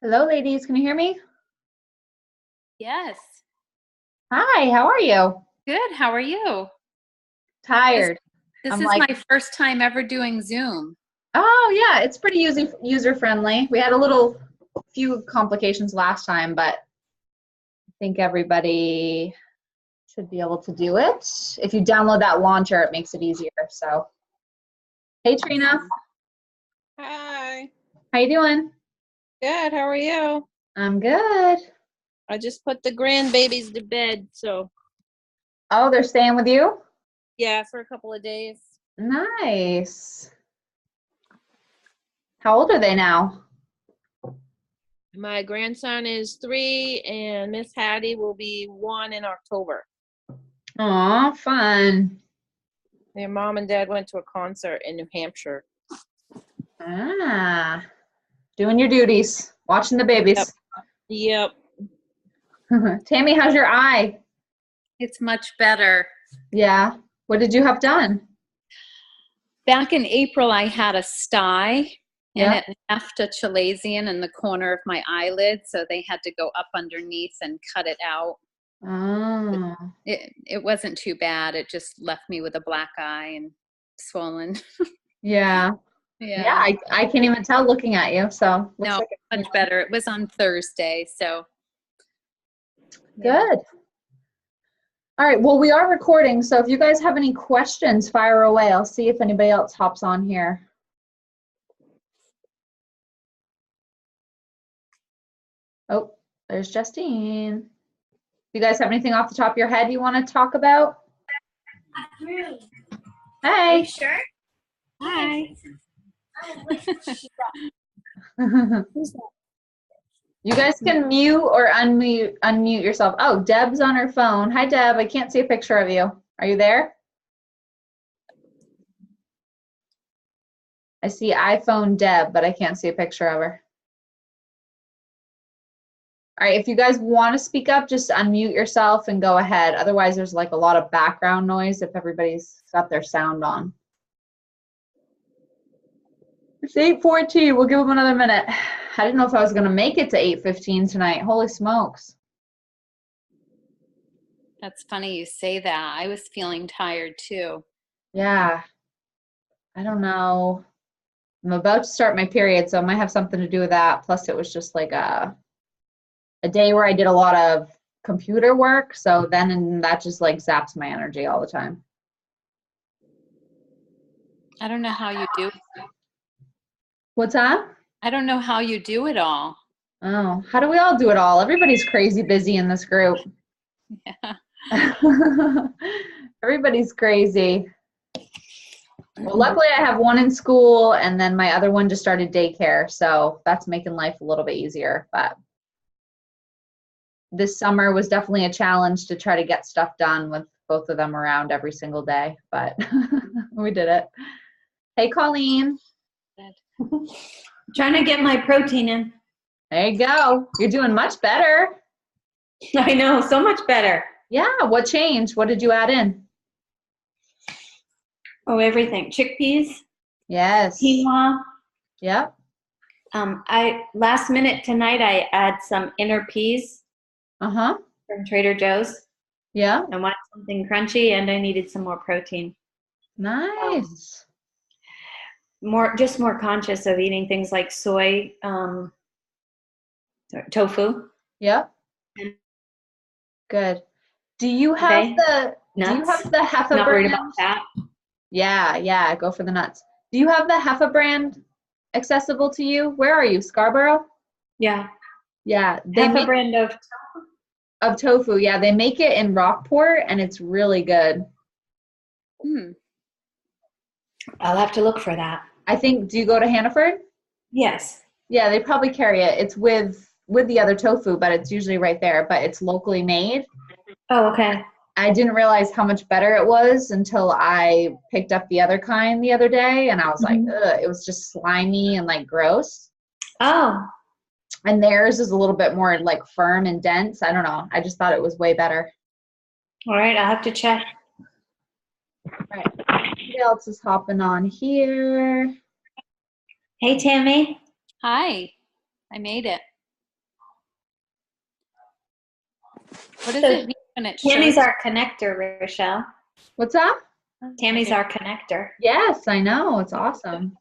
Hello, ladies. Can you hear me? Yes. Hi, how are you? Good. How are you? This Tired. this I'm is like, my first time ever doing Zoom. oh yeah, it's pretty user friendly. We had a little few complications last time, but I think everybody should be able to do it. If you download that launcher, it makes it easier. So, hey Trina, Awesome. Hi. how you doing? Good. How are you? I'm good. I just put the grandbabies to bed, so Oh, they're staying with you? yeah, for a couple of days. Nice. How old are they now? My grandson is 3, and Miss Hattie will be 1 in October. Aw, fun. Their mom and dad went to a concert in New Hampshire. Ah, doing your duties, watching the Yep. babies. Yep. Tammy, how's your eye? It's much better. Yeah. What did you have done? Back in April, I had a sty and Yeah. it left a chalazion in the corner of my eyelid, so they had to go up underneath and cut it out. Oh. It wasn't too bad. It just left me with a black eye and swollen. Yeah. Yeah, Yeah. I can't even tell looking at you. So looks No, like it's much better. It was on Thursday, so yeah. good. All right. Well, we are recording, so if you guys have any questions, fire away. I'll see if anybody else hops on here. Oh, there's Justine. You guys have anything off the top of your head you want to talk about? Are you Hey. sure? Hi. You guys can mute or unmute yourself. Oh, Deb's on her phone. Hi, Deb. I can't see a picture of you. Are you there? I see iPhone Deb, but I can't see a picture of her. All right, if you guys want to speak up, just unmute yourself and go ahead. Otherwise, there's like a lot of background noise if everybody's got their sound on. It's 8:14. We'll give them another minute. I didn't know if I was going to make it to 8:15 tonight. Holy smokes. That's funny you say that. I was feeling tired too. Yeah, I don't know. I'm about to start my period, so it might have something to do with that. Plus, it was just like a day where I did a lot of computer work. So then and that just like zaps my energy all the time. I don't know how you do it. What's that? I don't know how you do it all. Oh, how do we all do it all? Everybody's crazy busy in this group. Yeah. Everybody's crazy. Well, luckily I have one in school and then my other one just started daycare, so that's making life a little bit easier. But this summer was definitely a challenge to try to get stuff done with both of them around every single day, but we did it. Hey, Colleen. Trying to get my protein in. There you go. You're doing much better. I know, so much better. Yeah, what changed? What did you add in? Oh, everything. Chickpeas, Yes. quinoa. Yep. I last minute tonight I add some inner peas Uh-huh. from Trader Joe's. Yeah. I wanted something crunchy and I needed some more protein. Nice. Just more conscious of eating things like soy, tofu. Yep. Good. Do you have Okay. the Nuts. Heffa Not worried about brand? that. Yeah, go for the nuts. Do you have the Heffa brand accessible to you? Where are you? Scarborough? Yeah. Yeah, they Half a make brand of tofu. Yeah, they make it in Rockport and it's really good. I'll have to look for that. I think, do you go to Hannaford? Yes. Yeah, they probably carry it. It's with the other tofu, but it's usually right there, but it's locally made. Oh, okay. I didn't realize how much better it was until I picked up the other kind the other day, and I was like, ugh, it was just slimy and like gross. Oh. And theirs is a little bit more like firm and dense. I don't know. I just thought it was way better. All right, I'll have to check. All right. Who else is hopping on here? Hey, Tammy. Hi. I made it. What does So it mean when it Tammy's shows? our connector, Rochelle. What's that? Tammy's our connector. Yes, I know. It's awesome.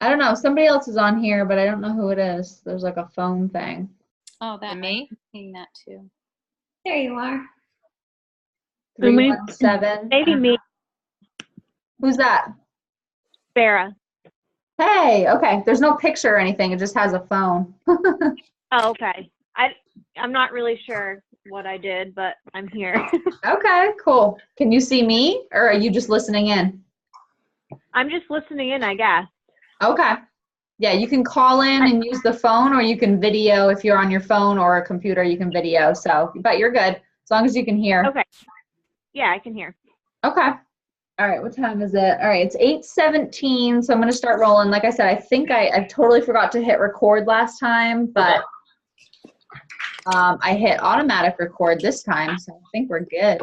I don't know. Somebody else is on here, but I don't know who it is. There's like a phone thing. Oh, that Me? I'm seeing that too. There you are. Who me? 317. Maybe me, Who's that? Farah. Hey, okay. There's no picture or anything. It just has a phone. Oh, okay. I'm not really sure what I did, but I'm here. Okay, cool. Can you see me or are you just listening in? I'm just listening in, I guess. Okay. Yeah, you can call in and use the phone or you can video if you're on your phone or a computer, you can video. So, but you're good as long as you can hear. Okay. Yeah, I can hear. Okay. All right, what time is it? All right, it's 8:17, so I'm going to start rolling. Like I said, I think I totally forgot to hit record last time, but I hit automatic record this time, so I think we're good.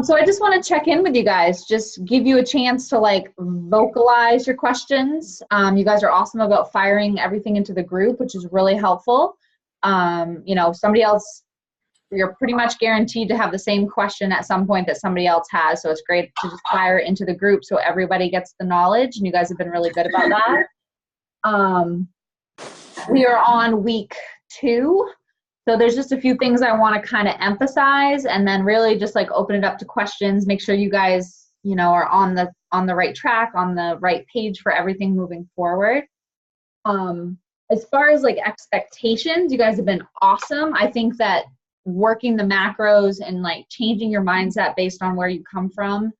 So I just want to check in with you guys, just give you a chance to like vocalize your questions. You guys are awesome about firing everything into the group, which is really helpful. You know, somebody else, you're pretty much guaranteed to have the same question at some point that somebody else has. So it's great to just fire it into the group so everybody gets the knowledge, and you guys have been really good about that. We are on week 2. So there's just a few things I want to kind of emphasize and then really just like open it up to questions, make sure you guys, you know, are on the right track, on the right page for everything moving forward. As far as like expectations, you guys have been awesome. I think that working the macros and like changing your mindset based on where you come from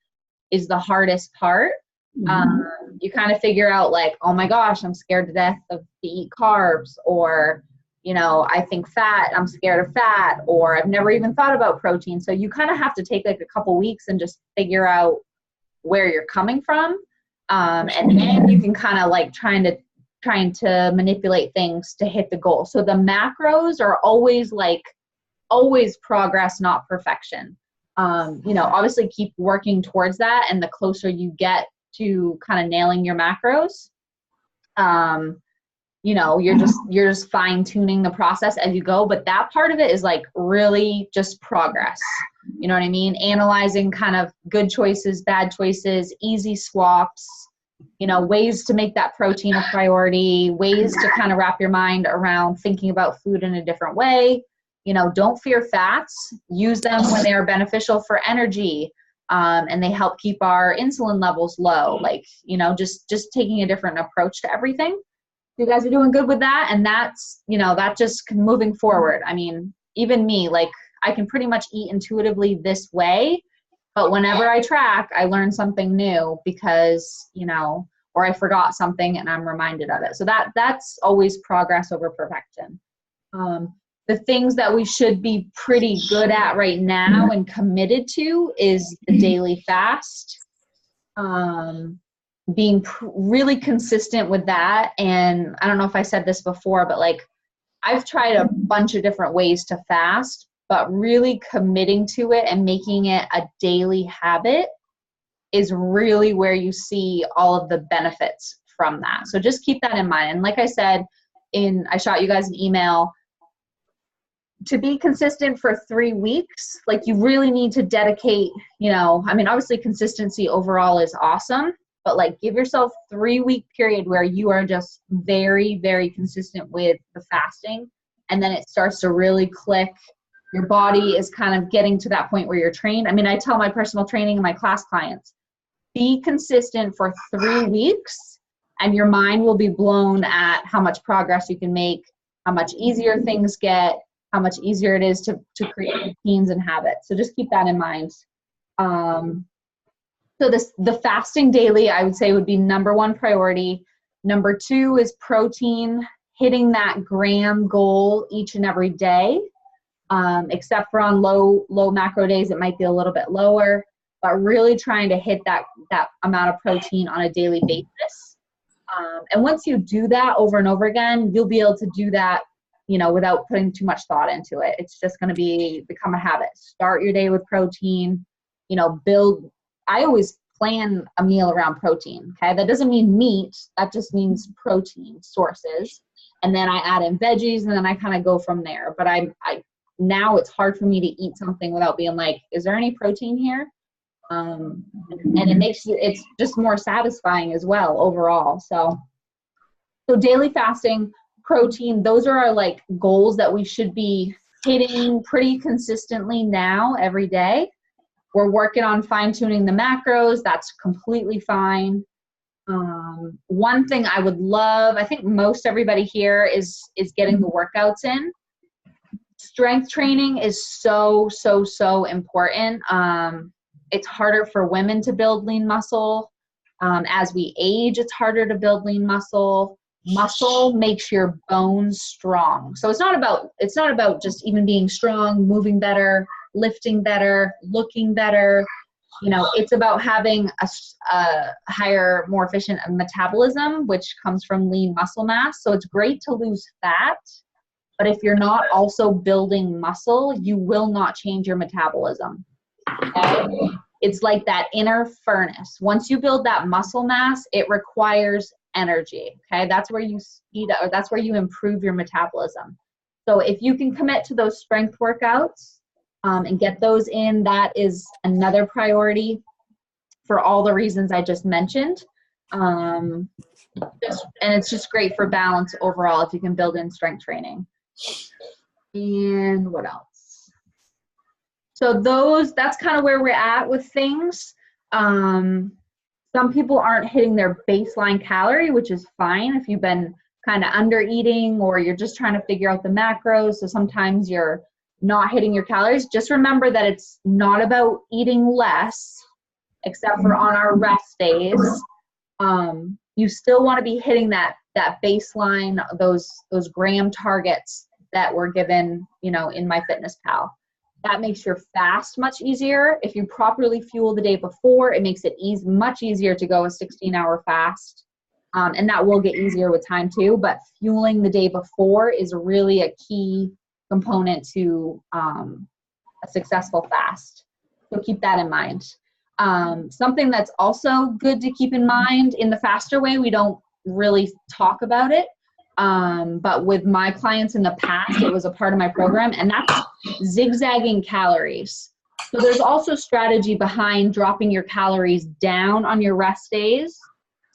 is the hardest part. You kind of figure out like, oh my gosh, I'm scared to death to eat carbs, or, you know, I think fat, I'm scared of fat, or I've never even thought about protein. So you kind of have to take like a couple weeks and just figure out where you're coming from. And then you can kind of like trying to manipulate things to hit the goal. So the macros are always progress, not perfection. You know, obviously keep working towards that. And the closer you get to kind of nailing your macros, you know, you're just fine tuning the process as you go. But that part of it is like really just progress. You know what I mean? Analyzing kind of good choices, bad choices, easy swaps, you know, ways to make that protein a priority, ways to kind of wrap your mind around thinking about food in a different way. You know, don't fear fats. Use them when they are beneficial for energy, and they help keep our insulin levels low. Like, you know, just taking a different approach to everything. You guys are doing good with that, and that's, you know, that just moving forward. I mean, even me, like, I can pretty much eat intuitively this way, but whenever I track, I learn something new because, you know, or I forgot something and I'm reminded of it. So that's always progress over perfection. The things that we should be pretty good at right now and committed to is the daily fast. Being really consistent with that. And I don't know if I said this before, but like I've tried a bunch of different ways to fast, but really committing to it and making it a daily habit is really where you see all of the benefits from that. So just keep that in mind. And like I said, I shot you guys an email. To be consistent for 3 weeks, like you really need to dedicate, you know, I mean, obviously consistency overall is awesome, but like give yourself 3-week period where you are just very, very consistent with the fasting. And then it starts to really click. Your body is kind of getting to that point where you're trained. I mean, I tell my personal training and my class clients, be consistent for 3 weeks and your mind will be blown at how much progress you can make, how much easier things get, how much easier it is to create routines and habits. So just keep that in mind. So the fasting daily, I would say, would be number 1 priority. Number 2 is protein, hitting that gram goal each and every day. Except for on low macro days, it might be a little bit lower, but really trying to hit that amount of protein on a daily basis. And once you do that over and over again, you'll be able to do that, you know, without putting too much thought into it. It's just going to become a habit. Start your day with protein, you know, I always plan a meal around protein. Okay. That doesn't mean meat. That just means protein sources. And then I add in veggies and then I kind of go from there. But I now it's hard for me to eat something without being like, is there any protein here? And it makes it's just more satisfying as well overall. So daily fasting, protein, those are our like goals that we should be hitting pretty consistently now every day. We're working on fine tuning the macros. That's completely fine. One thing I would love, I think most everybody here is getting the workouts in. Strength training is so important. It's harder for women to build lean muscle. As we age, it's harder to build lean muscle. Muscle makes your bones strong. So it's not about just even being strong, moving better, lifting better, looking better. You know, it's about having a higher, more efficient metabolism, which comes from lean muscle mass. So it's great to lose fat, but if you're not also building muscle, you will not change your metabolism. Okay? It's like that inner furnace. Once you build that muscle mass, it requires energy. Okay, that's where you speed up, or that's where you improve your metabolism. So if you can commit to those strength workouts and get those in, that is another priority for all the reasons I just mentioned. And it's just great for balance overall if you can build in strength training. And what else? So that's kind of where we're at with things. Some people aren't hitting their baseline calorie, which is fine if you've been kind of under eating or you're just trying to figure out the macros. So sometimes you're not hitting your calories. Just remember that it's not about eating less, except for on our rest days. You still want to be hitting that baseline, those gram targets that were given, you know, in MyFitnessPal. That makes your fast much easier. If you properly fuel the day before, it makes it much easier to go a 16-hour fast. And that will get easier with time too, but fueling the day before is really a key component to a successful fast. So keep that in mind. Something that's also good to keep in mind in the faster way, we don't really talk about it, but with my clients in the past, it was a part of my program, and that's zigzagging calories. So there's also strategy behind dropping your calories down on your rest days,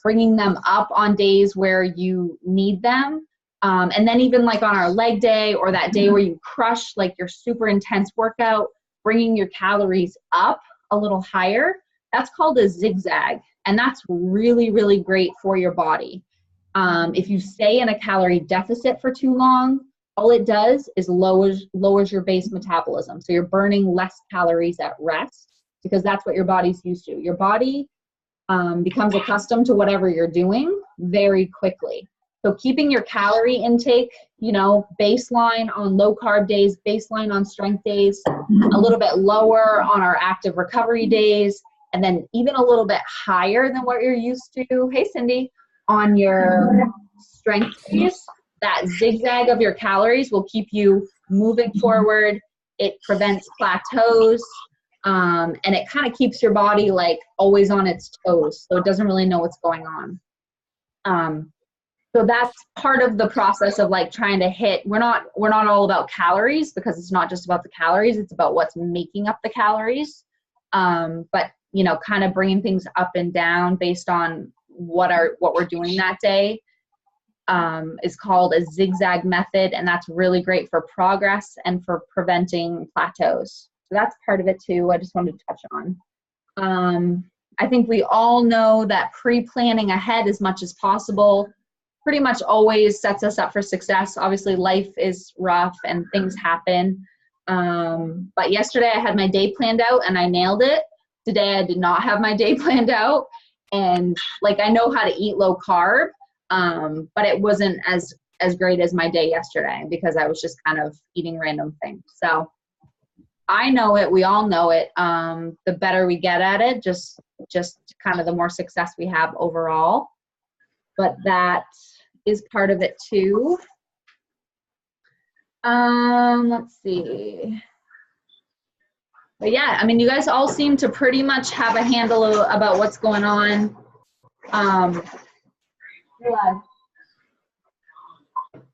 bringing them up on days where you need them, and then even like on our leg day or that day where you crush like your super intense workout, bringing your calories up a little higher. That's called a zigzag, and that's really great for your body. If you stay in a calorie deficit for too long, all it does is lowers your base metabolism. So you're burning less calories at rest because that's what your body's used to. Your body becomes accustomed to whatever you're doing very quickly. So keeping your calorie intake, you know, baseline on low carb days, baseline on strength days, a little bit lower on our active recovery days, and then even a little bit higher than what you're used to. Hey, Cindy, on your strength days, that zigzag of your calories will keep you moving forward. It prevents plateaus, and it kind of keeps your body like always on its toes, so it doesn't really know what's going on. So that's part of the process of like trying to hit. We're not all about calories, because it's not just about the calories, it's about what's making up the calories. But you know, kind of bringing things up and down based on what we're doing that day is called a zigzag method, and that's really great for progress and for preventing plateaus. So that's part of it too. I just wanted to touch on. I think we all know that pre-planning ahead as much as possible pretty much always sets us up for success. Obviously, life is rough and things happen. But yesterday I had my day planned out and I nailed it. Today I did not have my day planned out. And like, I know how to eat low carb, but it wasn't as great as my day yesterday because I was just kind of eating random things. So I know it, we all know it. The better we get at it, just kind of the more success we have overall. But that is part of it too. Let's see. But yeah, I mean, you guys all seem to pretty much have a handle about what's going on.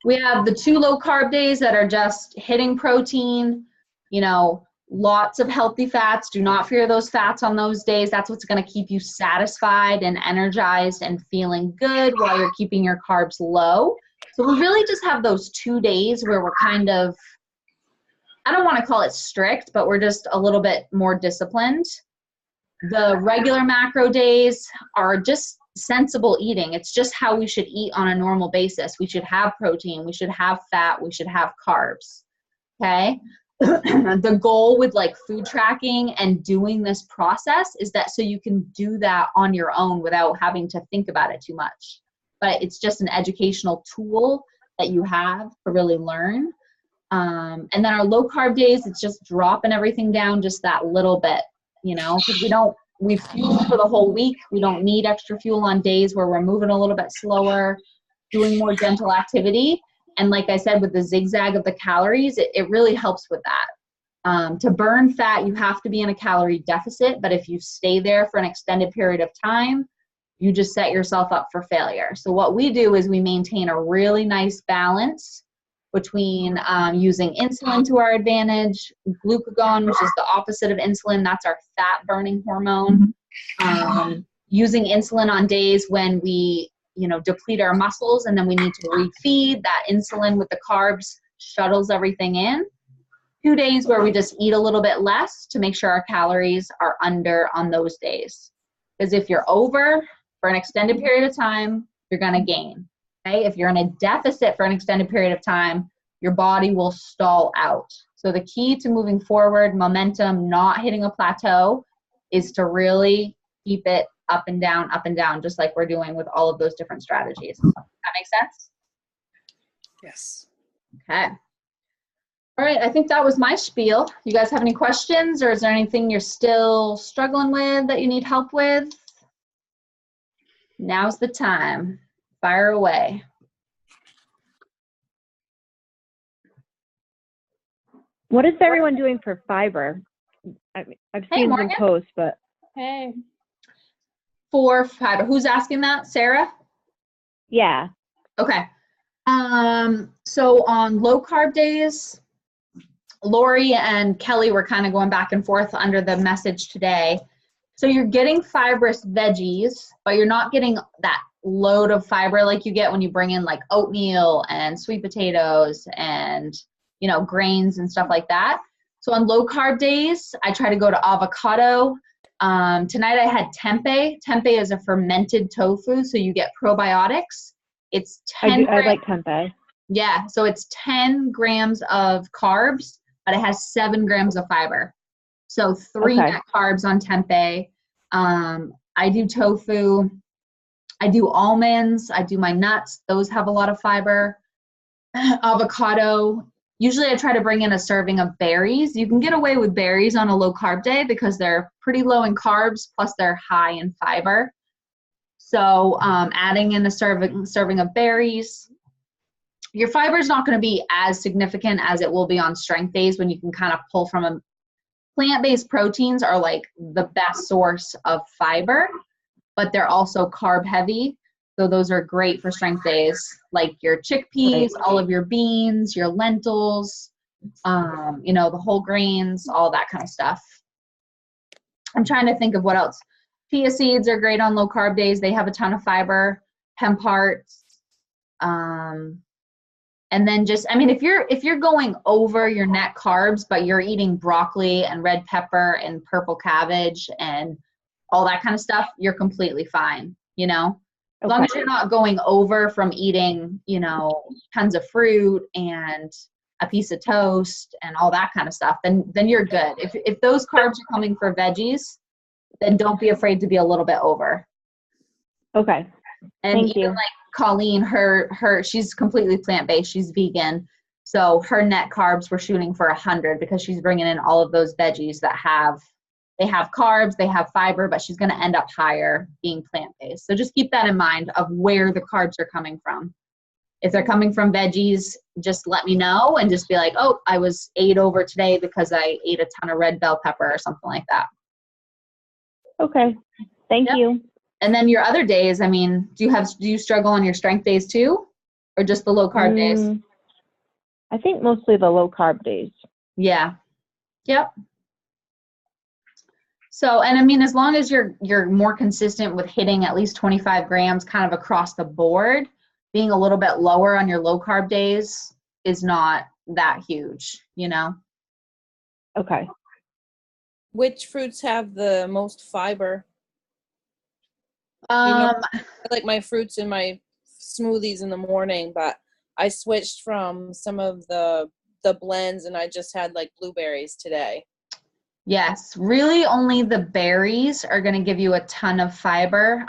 We have the 2 low carb days that are just hitting protein, you know, lots of healthy fats. Do not fear those fats on those days. That's what's going to keep you satisfied and energized and feeling good while you're keeping your carbs low. So we really just have those 2 days where we're kind of, I don't want to call it strict, but we're just a little bit more disciplined. The regular macro days are just sensible eating. It's just how we should eat on a normal basis. We should have protein, we should have fat, we should have carbs. Okay? The goal with like food tracking and doing this process is that so you can do that on your own without having to think about it too much. But it's just an educational tool that you have to really learn. And then our low carb days, it's just dropping everything down just that little bit, you know, because we fuel for the whole week. We don't need extra fuel on days where we're moving a little bit slower, doing more gentle activity. And like I said, with the zigzag of the calories, it really helps with that. To burn fat, you have to be in a calorie deficit, but if you stay there for an extended period of time, you just set yourself up for failure. So what we do is we maintain a really nice balance between using insulin to our advantage, glucagon, which is the opposite of insulin, that's our fat burning hormone. Using insulin on days when we, you know, deplete our muscles and then we need to refeed, that insulin with the carbs shuttles everything in. 2 days where we just eat a little bit less to make sure our calories are under on those days. Because if you're over for an extended period of time, you're going to gain. Okay? If you're in a deficit for an extended period of time, your body will stall out. So the key to moving forward, momentum, not hitting a plateau, is to really keep it up and down, just like we're doing with all of those different strategies. Does that make sense? Yes. Okay. All right, I think that was my spiel. You guys have any questions, or is there anything you're still struggling with that you need help with? Now's the time. Fire away. What is everyone doing for fiber? I've Hey, seen Morgan. some posts, but Hey. For fiber, who's asking that? Sarah? yeah. Okay. So on low carb days, Lori and Kelly were kind of going back and forth under the message today. So you're getting fibrous veggies, but you're not getting that load of fiber like you get when you bring in like oatmeal and sweet potatoes and, you know, grains and stuff like that. So on low carb days, I try to go to avocado. Tonight I had tempeh. Tempeh is a fermented tofu, so you get probiotics. It's 10 I like tempeh. Yeah, so it's 10 grams of carbs, but it has 7 grams of fiber. So 3 Okay. net carbs on tempeh. I do tofu. I do almonds. I do my nuts. Those have a lot of fiber. Avocado. Usually I try to bring in a serving of berries. You can get away with berries on a low carb day because they're pretty low in carbs, plus they're high in fiber. So adding in a serving of berries. Your fiber is not going to be as significant as it will be on strength days when you can kind of pull from a plant-based proteins are like the best source of fiber, but they're also carb heavy. So those are great for strength days, like your chickpeas, all of your beans, your lentils, you know, the whole grains, all that kind of stuff. I'm trying to think of what else. Chia seeds are great on low carb days. They have a ton of fiber. Hemp hearts. And then just, I mean, if you're going over your net carbs, but you're eating broccoli and red pepper and purple cabbage and all that kind of stuff, you're completely fine, you know? As long as you're not going over from eating, you know, tons of fruit and a piece of toast and all that kind of stuff, then you're good. If those carbs are coming for veggies, then don't be afraid to be a little bit over. Okay. And Thank even you. like Colleen, she's completely plant-based. She's vegan. So her net carbs we're shooting for 100 because she's bringing in all of those veggies that have carbs, they have fiber, but she's going to end up higher being plant-based. So just keep that in mind of where the carbs are coming from. If they're coming from veggies, just let me know and just be like, oh, I was 8 over today because I ate a ton of red bell pepper or something like that. Okay. Thank Yep. you. And then your other days, I mean, do you struggle on your strength days too? or just the low carb days? I think mostly the low carb days. Yeah. Yep. So, and I mean, as long as you're more consistent with hitting at least 25 grams kind of across the board, being a little bit lower on your low carb days is not that huge, you know? Okay. Which fruits have the most fiber? Um, I like my fruits in my smoothies in the morning, but I switched from some of the blends and I just had like blueberries today. yes, really only the berries are going to give you a ton of fiber.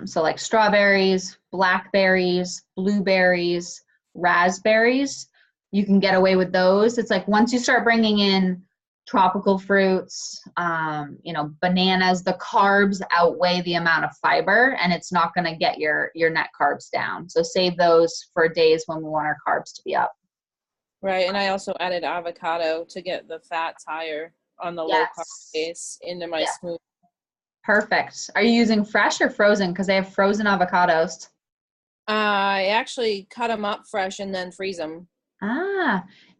So like strawberries, blackberries, blueberries, raspberries, you can get away with those. It's like once you start bringing in tropical fruits, bananas, the carbs outweigh the amount of fiber, and it's not going to get your net carbs down. So save those for days when we want our carbs to be up. Right, and I also added avocado to get the fats higher on the low carb base into my smoothie. Perfect. Are you using fresh or frozen? Because they have frozen avocados. I actually cut them up fresh and then freeze them.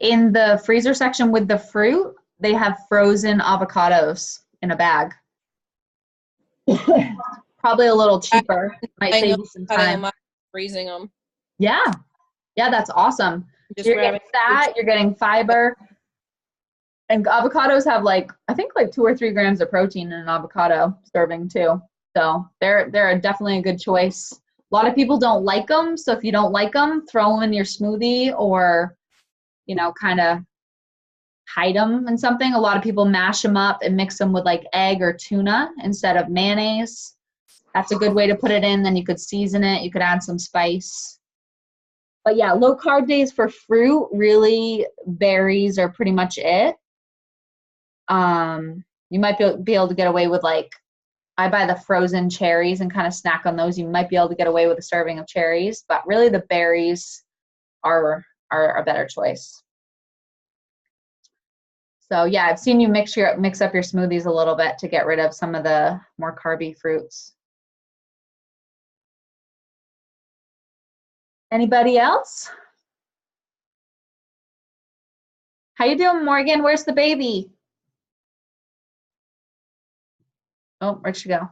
In the freezer section with the fruit, they have frozen avocados in a bag. Probably a little cheaper. Might save you some cutting time. them up, freezing them. Yeah, that's awesome. Just You're getting fat, you're getting fiber. And avocados have I think 2 or 3 grams of protein in an avocado serving too. So they're definitely a good choice. A lot of people don't like them. So if you don't like them, throw them in your smoothie or, kind of hide them in something. A lot of people mash them up and mix them with egg or tuna instead of mayonnaise. That's a good way to put it in. Then you could season it. You could add some spice. But yeah, low carb days for fruit, really berries are pretty much it. You might be able to get away with I buy the frozen cherries and kind of snack on those. You might be able to get away with a serving of cherries, but really the berries are a better choice. So yeah, I've seen you mix up your smoothies a little bit to get rid of some of the more carby fruits. Anybody else? How you doing, Morgan? Where's the baby? Oh, where'd she go?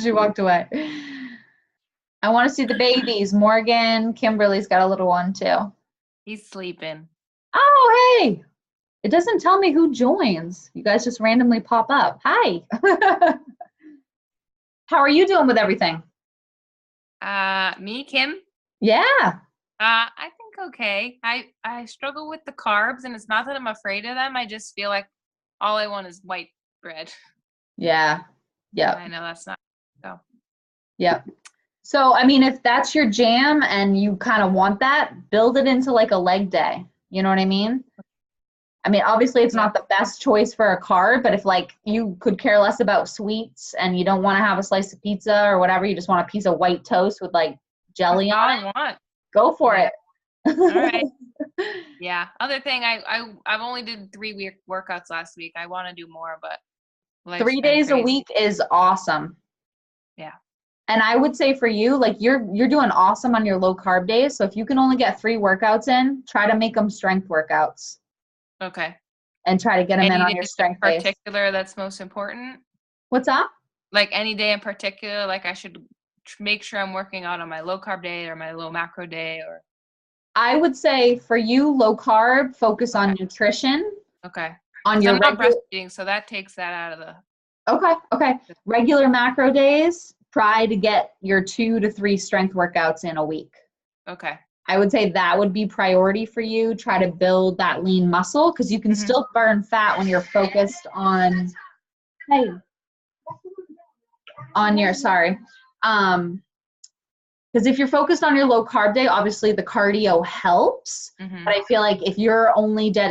She walked away. I want to see the babies. Morgan, Kimberly's got a little one too. He's sleeping. Oh, hey. It doesn't tell me who joins. You guys just randomly pop up. Hi. How are you doing with everything? Me, Kim? Yeah. I think okay. I struggle with the carbs, and it's not that I'm afraid of them. I just feel like all I want is white bread. Yeah. Yeah. I know that's not so. Yep. So, I mean, if that's your jam and you kind of want that, build it into a leg day. You know what I mean? I mean, obviously it's not the best choice for a carb, but if you could care less about sweets and you don't want to have a slice of pizza or whatever, you just want a piece of white toast with jelly on it, I want. go for it. All right. Yeah. Other thing, I've only did 3 workouts last week. I want to do more, but 3 days a week is awesome. Yeah. And I would say for you, you're doing awesome on your low carb days. So if you can only get 3 workouts in, try to make them strength workouts. Okay. And try to get them in on your strength days. Any particular that's most important? What's up? Any day in particular, I should make sure I'm working out on my low carb day or my low macro day, or? I would say for you, low carb, focus on nutrition. Okay. On your I'm not breastfeeding, so that takes that out of the. Okay. Regular macro days, try to get your 2 to 3 strength workouts in a week. Okay. I would say that would be priority for you. Try to build that lean muscle because you can still burn fat when you're focused on, because if you're focused on your low carb day, obviously the cardio helps. But I feel like if you're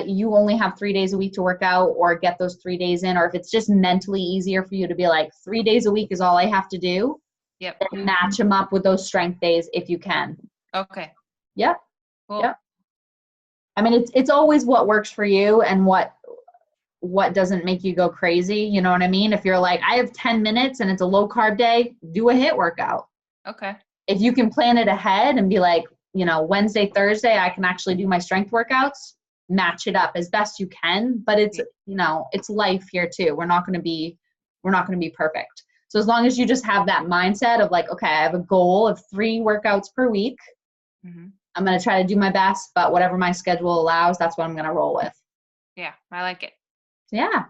you only have 3 days a week to work out or get those 3 days in, or if it's just mentally easier for you to be 3 days a week is all I have to do. Yep. Then match them up with those strength days if you can. Okay. Yep. Cool. Yep. I mean, it's always what works for you and what doesn't make you go crazy. You know what I mean? If you're I have 10 minutes and it's a low carb day, do a HIIT workout. Okay. if you can plan it ahead and be like, you know, Wednesday, Thursday, I can actually do my strength workouts, match it up as best you can. But it's, you know, it's life here too. We're not going to be perfect. So as long as you just have that mindset of like, okay, I have a goal of 3 workouts per week. I'm going to try to do my best, but whatever my schedule allows, that's what I'm going to roll with. Yeah, I like it. Yeah.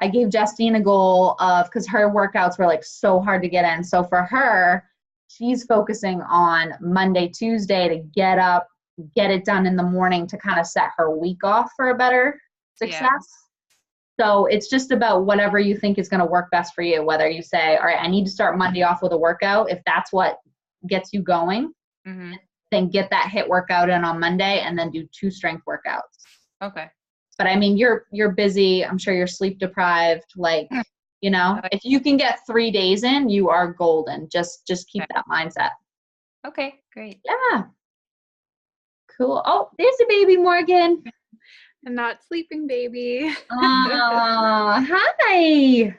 I gave Justine a goal of, because her workouts were like so hard to get in. So for her, she's focusing on Monday, Tuesday to get up, get it done in the morning to kind of set her week off for a better success. Yeah. So it's just about whatever you think is going to work best for you, whether you say, all right, I need to start Monday off with a workout. If that's what gets you going, then get that HIIT workout in on Monday and then do 2 strength workouts. Okay. But I mean, you're busy. I'm sure you're sleep deprived. Like, you know, if you can get 3 days in, you are golden. Just keep that mindset. Okay, great. Yeah. Cool. Oh, there's a baby, Morgan. A not sleeping baby. Oh, hi.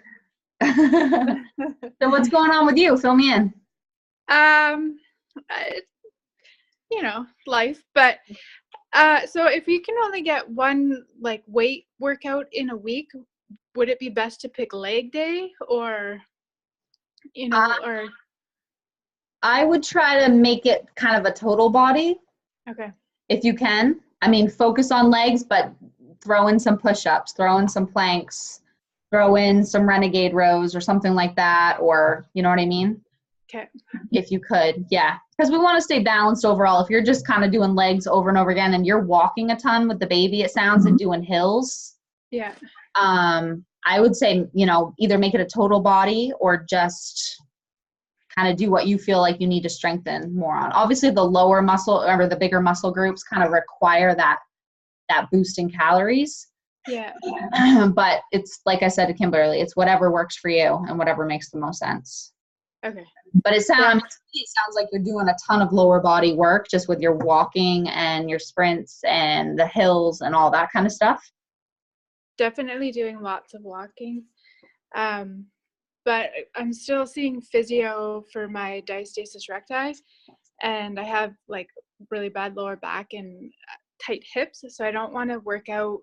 So what's going on with you? Fill me in. You know, life. But so if you can only get one like weight workout in a week, would it be best to pick leg day or, you know, or? I would try to make it kind of a total body. Okay. If you can. I mean, focus on legs, but throw in some push-ups, throw in some planks, throw in some renegade rows or something like that, or you know what I mean? Okay. If you could, yeah. Because we want to stay balanced overall. If you're just kind of doing legs over and over again and you're walking a ton with the baby, it sounds, and doing hills. Yeah. I would say, you know, either make it a total body or just kind of do what you feel like you need to strengthen more on. Obviously, the lower muscle or the bigger muscle groups kind of require that boost in calories. Yeah. But it's like I said to Kimberly, it's whatever works for you and whatever makes the most sense. Okay. But it sounds like you're doing a ton of lower body work just with your walking and your sprints and the hills and all that kind of stuff. Definitely doing lots of walking. But I'm still seeing physio for my diastasis recti, and I have like really bad lower back and tight hips, so I don't want to work out.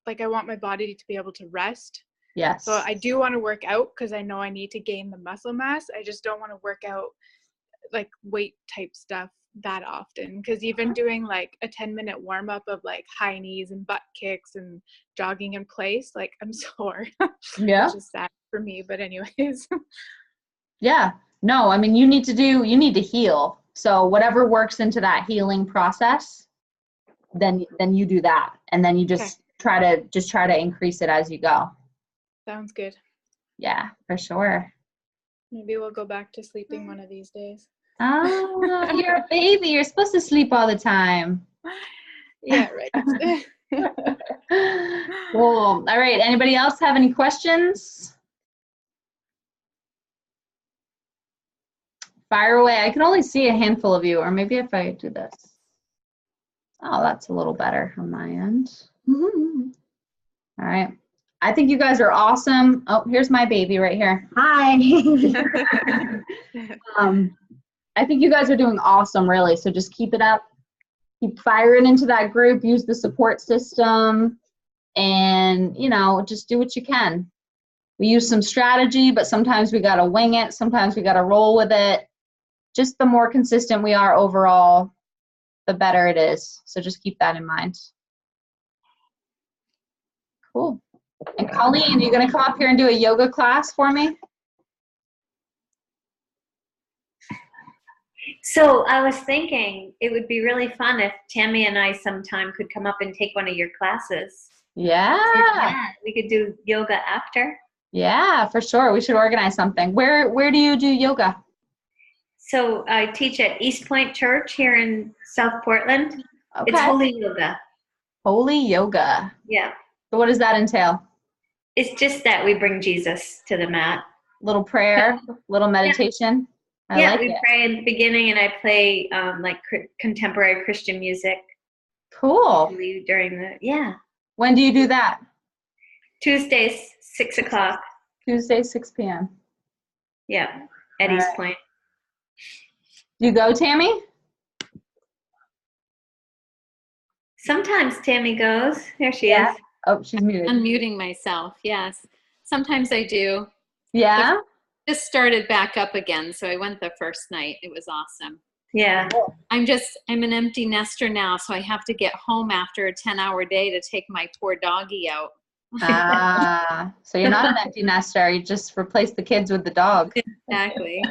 Like I want my body to be able to rest. Yes. So I do want to work out because I know I need to gain the muscle mass. I just don't want to work out like weight type stuff that often, because even doing like a 10-minute warm up of like high knees and butt kicks and jogging in place, like I'm sore. Yeah. Which is sad for me, but anyways. Yeah. No, I mean, you need to heal. So whatever works into that healing process, then you do that. And then you just try to increase it as you go. Sounds good. Yeah, for sure. Maybe we'll go back to sleeping one of these days. Oh, you're a baby. You're supposed to sleep all the time. Yeah, right. Cool. All right. Anybody else have any questions? Fire away. I can only see a handful of you, or maybe if I do this. Oh, that's a little better on my end. All right. I think you guys are awesome. Oh, here's my baby right here. Hi. I think you guys are doing awesome, really. So just keep it up. Keep firing into that group. Use the support system. And, you know, just do what you can. We use some strategy, but sometimes we got to wing it. Sometimes we got to roll with it. Just the more consistent we are overall, the better it is. So just keep that in mind. Cool. And Colleen, you going to come up here and do a yoga class for me? So I was thinking it would be really fun if Tammy and I sometime could come up and take one of your classes. Yeah. We could do yoga after. Yeah, for sure. We should organize something. Where do you do yoga? So I teach at East Point Church here in South Portland. Okay. It's holy yoga. Holy yoga. Yeah. So what does that entail? It's just that we bring Jesus to the mat. Little prayer, little meditation. Yeah, we pray in the beginning, and I play like contemporary Christian music. Cool. During When do you do that? Tuesdays, 6 o'clock. Tuesday, 6 p.m. Yeah, at East Point. You go, Tammy? Sometimes Tammy goes. There she Yeah. is. Oh, she's muted. Unmuting myself, yes. Sometimes I do. Yeah? Just started back up again, so I went the first night. It was awesome. Yeah. I'm an empty nester now, so I have to get home after a 10-hour day to take my poor doggy out. Ah, so you're not an empty nester. You just replace the kids with the dog. Exactly.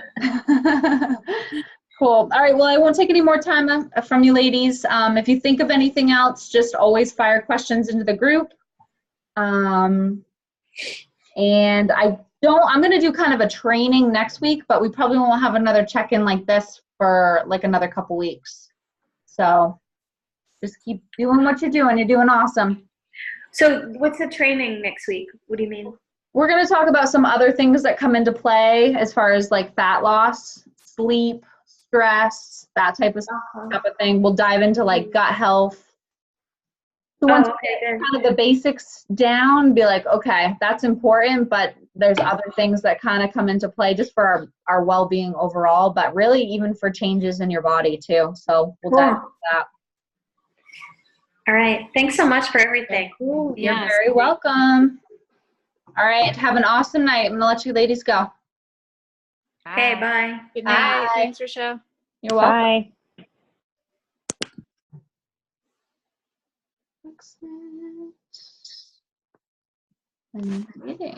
Cool. All right. Well, I won't take any more time from you ladies. If you think of anything else, just always fire questions into the group. And I'm going to do kind of a training next week, but we probably won't have another check-in like this for like another couple weeks. So just keep doing what you're doing. You're doing awesome. So what's the training next week? What do you mean? We're going to talk about some other things that come into play as far as like fat loss, sleep, stress, that type of thing. We'll dive into like gut health. So once we get kind of the basics down, be like, okay, that's important, but there's other things that kind of come into play just for our well-being overall, but really even for changes in your body too. So we'll dive into that. All right. Thanks so much for everything. You're Yes. very welcome. All right. Have an awesome night. I'm going to let you ladies go. Okay, bye. Good night. Bye. Thanks, Rochelle. You're welcome. Bye. Excellent. And meeting.